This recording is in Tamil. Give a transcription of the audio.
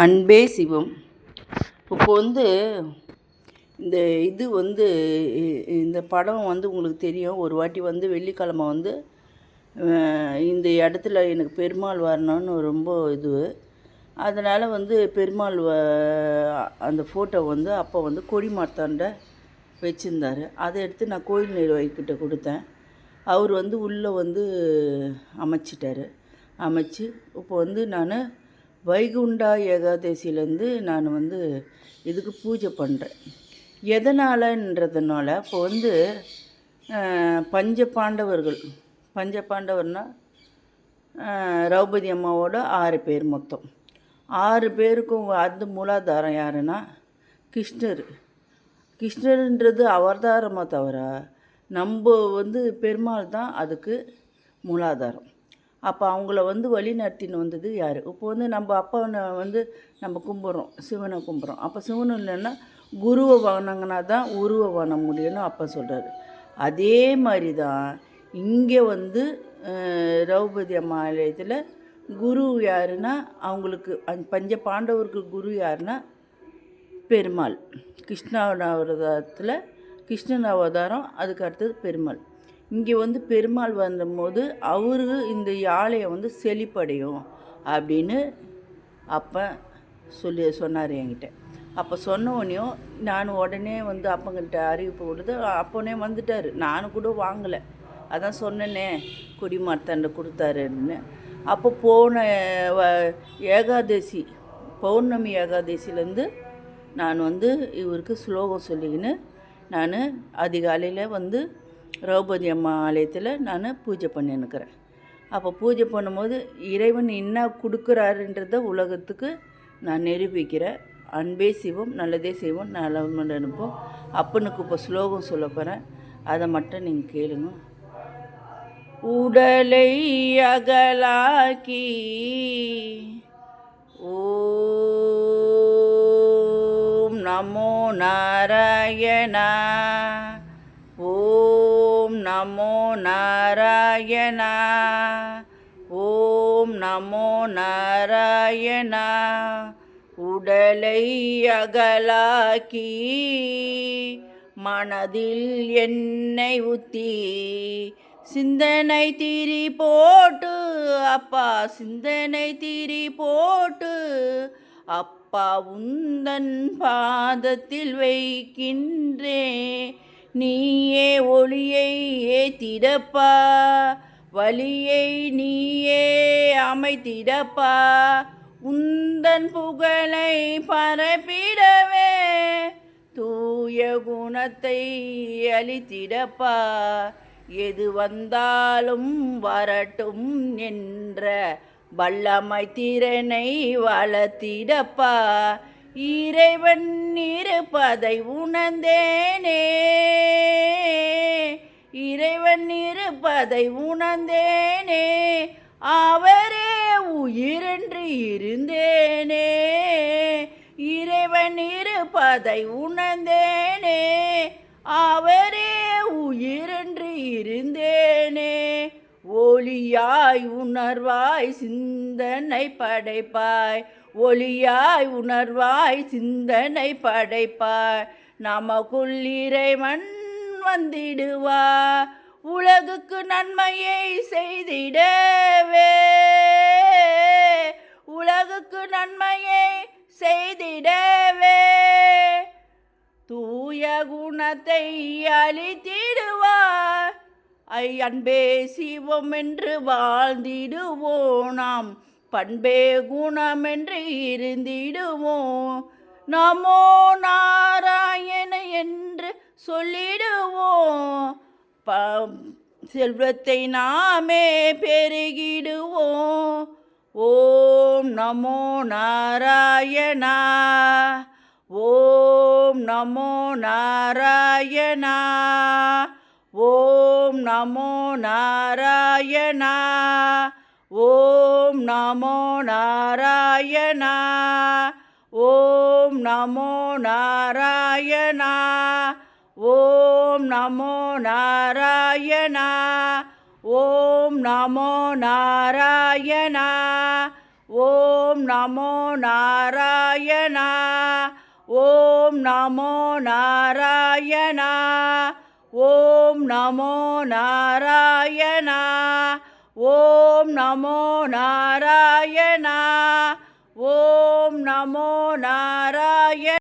அன்பே சிவம். இப்போ இந்த இந்த படம் உங்களுக்கு தெரியும். ஒரு வாட்டி வெள்ளிக்கிழமை இந்த இடத்துல எனக்கு பெருமாள் வரணும்னு ரொம்ப அதனால் பெருமாள் அந்த ஃபோட்டோ அப்போ கொடி மாத்தாண்ட வச்சுருந்தார். அதை எடுத்து நான் கோயில் நிர்வாகிக்கிட்ட கொடுத்தேன். அவர் உள்ளே அமைச்சிட்டார். அமைச்சு இப்போ நான் வைகுண்டா ஏகாதசியிலேருந்து நான் இதுக்கு பூஜை பண்ணுறேன். எதனாலன்றதுனால இப்போ பஞ்ச பாண்டவர்னால் திரௌபதி அம்மாவோட 6 பேர் மொத்தம். 6 பேருக்கும் மூலாதாரம் யாருன்னா கிருஷ்ணர்ன்றது அவதாரமாக தவிர நம்ம பெருமாள் தான் அதுக்கு மூலாதாரம். அப்போ அவங்கள வழி நடத்தின்னு வந்தது யார்? இப்போ நம்ம அப்பாவை நம்ம கும்பிட்றோம், சிவனை கும்பிட்றோம். அப்போ சிவன் இல்லைன்னா குருவை வணங்கினா தான் உருவை வணங்க முடியும்னு அப்பா சொல்கிறாரு. அதே மாதிரி தான் இங்கே திரௌபதி அம்மா ஆலயத்தில் குரு யாருன்னா அவங்களுக்கு பஞ்ச பாண்டவருக்கு குரு யாருன்னா பெருமாள். கிருஷ்ணன் அவதாரம், அதுக்கு அடுத்தது பெருமாள். இங்கே பெருமாள் வந்தபோது அவரு இந்த ஆலயம் செழிப்படையும் அப்படின்னு அப்போ சொன்னார் என்கிட்ட. அப்போ சொன்னவனையும் நான் உடனே அப்பங்கிட்ட அறிவிப்பு கொடுத்து அப்போனே வந்துட்டார். நானும் கூட வாங்கலை, அதான் சொன்னேனே கொடி மார்த்தாண்ட கொடுத்தாருன்னு. அப்போ போன ஏகாதசி பௌர்ணமி ஏகாதசியிலேருந்து நான் இவருக்கு ஸ்லோகம் சொல்லிக்கின்னு நான் அதிகாலையில் திரௌபதி அம்மா ஆலயத்தில் நான் பூஜை பண்ணின்னுக்கிறேன். அப்போ பூஜை பண்ணும்போது இறைவன் என்ன கொடுக்குறாருன்றத உலகத்துக்கு நான் நிரூபிக்கிறேன். அன்பே சிவம், நல்லதே சிவம், நல்லவன் அனுப்போம். அப்பனுக்கு இப்போ ஸ்லோகம் சொல்ல போகிறேன், அதை மட்டும் நீங்கள் கேளுங்க. உடலை அகலாக்கி ஓம் நமோ நாராயணா, ஓம் நமோ நாராயணா, ஓம் நமோ நாராயணா. உடலை அகலாக்கி மனதில் எண்ணெய் ஊற்றி சிந்தனை திரி போட்டு அப்பா, சிந்தனை திரி போட்டு அப்பா உந்தன் பாதத்தில் வைக்கின்றே. நீயே ஒளியை ஏத்திடப்பா, வழியை நீயே அமைத்திடப்பா. உந்தன் புகழை பரப்பிடவே தூய குணத்தை அளித்திடப்பா. எது வந்தாலும் வரட்டும் என்ற வல்லமை திறனை வளர்த்திடப்பா. இறைவன் இருப்பதை உணர்ந்தேனே, இறைவன் இருப்பதை உணர்ந்தேனே. அவரே உயிரென்று இருந்தேனே, இறைவன் இருப்பதை உணர்ந்தேனே. அவரே உயிரென்று இருந்தேனே. ஒளியாய் உணர்வாய் சிந்தனை படைப்பாய், ஒளியாய் உணர்வாய் சிந்தனை படைப்பாய். நமக்குள் இறைவன் வந்திடுவா, உலகுக்கு நன்மையை செய்திடவே, உலகுக்கு நன்மையை செய்திடவே. தூய குணத்தை அளித்திடுவார். அன்பே சிவம் என்று வாழ்ந்திடுவோம் நாம், பண்பே குணம் என்று இருந்திடுவோம். நமோ நாராயண என்று சொல்லிடுவோம். செல்வத்தை நாமே பெருகிடுவோம். ஓம் நமோ நாராயணா, ஓம் நமோ நாராயணா, ஓம் நமோ நாராயணா, ஓம் நமோ நாராயணா, ஓம் நமோ நாராயணா, ஓம் நமோ நாராயணா, ஓம் நமோ நாராயணா, ஓம் நமோ நாராயணா. ஓம் நமோ நாராயணா. ஓம் நமோ நாராயணா. ஓம் நமோ நாராயணா. ஓம் நமோ நாராயணா.